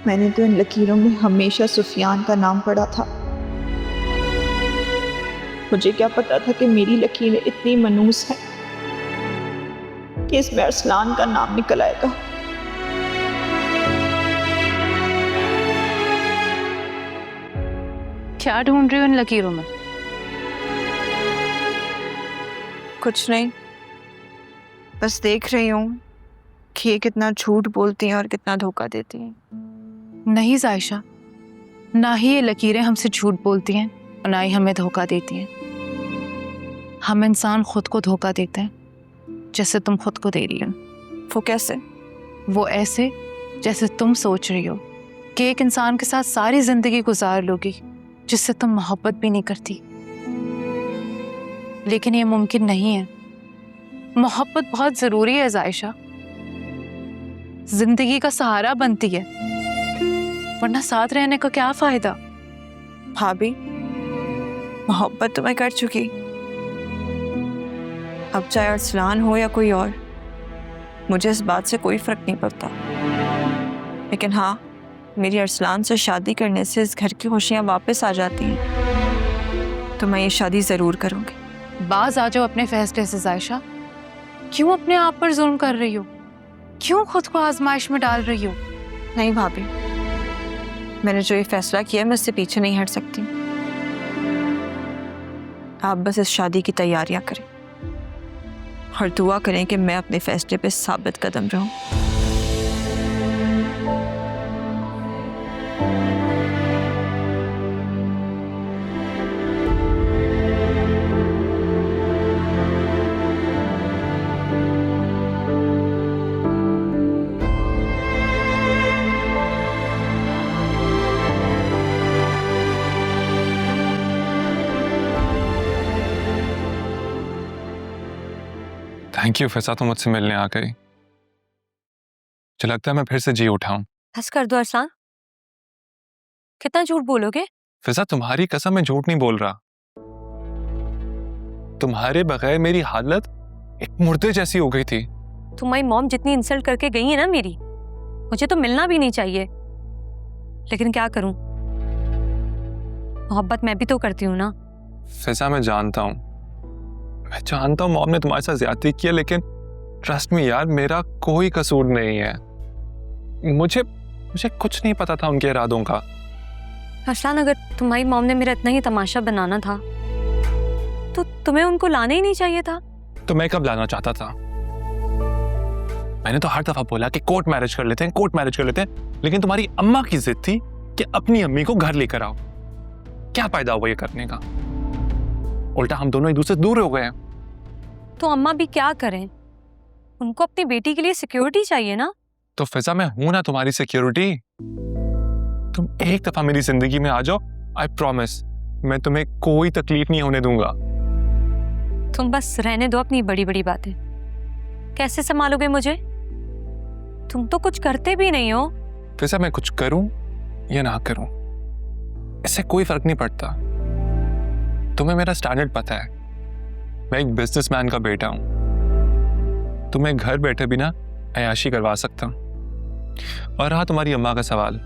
मैंने तो इन लकीरों में हमेशा सुफियान का नाम पढ़ा था। मुझे क्या पता था कि मेरी लकीरें इतनी मनूस हैं कि इसमें अरसलान का नाम निकल आएगा। क्या ढूंढ रही हो इन लकीरों में? कुछ नहीं, बस देख रही हूँ कि ये कितना झूठ बोलती हैं और कितना धोखा देती हैं। नहीं जायशा, ना ही ये लकीरें हमसे झूठ बोलती हैं और ना ही हमें धोखा देती हैं। हम इंसान खुद को धोखा देते हैं जैसे तुम खुद को दे रही हो। वो कैसे? वो ऐसे जैसे तुम सोच रही हो कि एक इंसान के साथ सारी जिंदगी गुजार लोगी जिससे तुम मोहब्बत भी नहीं करती, लेकिन ये मुमकिन नहीं है। मोहब्बत बहुत जरूरी है जायशा, जिंदगी का सहारा बनती है, वरना साथ रहने का क्या फायदा। भाभी, मोहब्बत तो मैं कर चुकी, अब चाहे अरसलान हो या कोई और, मुझे इस बात से कोई फर्क नहीं पड़ता। लेकिन हाँ, मेरी अरसलान से शादी करने से इस घर की खुशियाँ वापस आ जाती हैं, तो मैं ये शादी ज़रूर करूँगी। बाज आ जाओ अपने फैसले से जायशा। क्यों अपने आप पर जुल्म कर रही हो? क्यों खुद को आजमाइश में डाल रही हो? नहीं भाभी, मैंने जो ये फैसला किया मैं इससे पीछे नहीं हट सकती। आप बस इस शादी की तैयारियां करें और दुआ करें कि मैं अपने फैसले पे साबित कदम रहूं। थैंक यू फिजा, तुम मुझसे मिलने आ गई। मुझे लगता है मैं फिर से जी उठाऊं। बस कर दो अरसलान, कितना झूठ बोलोगे? फिजा, तुम्हारी कसम मैं झूठ नहीं बोल रहा। तुम्हारे बगैर मेरी हालत एक मुर्दे जैसी हो गई थी। तुम्हारी मॉम जितनी इंसल्ट करके गई है ना मेरी, मुझे तो मिलना भी नहीं चाहिए, लेकिन क्या करूं, मोहब्बत मैं भी तो करती हूँ ना। फिजा, मैं जानता हूँ मॉम ने तुम्हारे साथ ज्यादती की है, लेकिन ट्रस्ट मी यार, मेरा कोई कसूर नहीं है। मुझे कुछ नहीं पता था उनके इरादों का। अरसलान, अगर तुम्हारी मॉम ने मेरा इतना ही तमाशा बनाना था तो तुम्हें उनको लाना ही नहीं चाहिए था। तो मैं कब लाना चाहता था? मैंने तो हर दफा बोला कि कोर्ट मैरिज कर लेते हैं, लेकिन तुम्हारी अम्मा की जिद थी कि अपनी अम्मी को घर लेकर आओ। क्या फायदा हुआ ये करने का? उल्टा हम दोनों एक दूसरे से दूर हो गए हैं। तो अम्मा भी क्या करें, उनको अपनी बेटी के लिए सिक्योरिटी चाहिए ना। तो फिजा, मैं हूं ना तुम्हारी सिक्योरिटी। तुम एक दफा मेरी जिंदगी में आ जाओ, आई प्रॉमिस मैं तुम्हें कोई तकलीफ नहीं होने दूंगा। तुम बस रहने दो अपनी बड़ी बड़ी बातें। कैसे संभालोगे मुझे? तुम तो कुछ करते भी नहीं हो। फिजा, मैं कुछ करूं या ना करूं, इससे कोई फर्क नहीं पड़ता। तुम्हें मेरा स्टैंडर्ड पता है, मैं एक बिजनेसमैन का बेटा हूं। तुम्हें घर बैठे भी ना अयाशी करवा सकता हूं। और रहा तुम्हारी अम्मा का सवाल,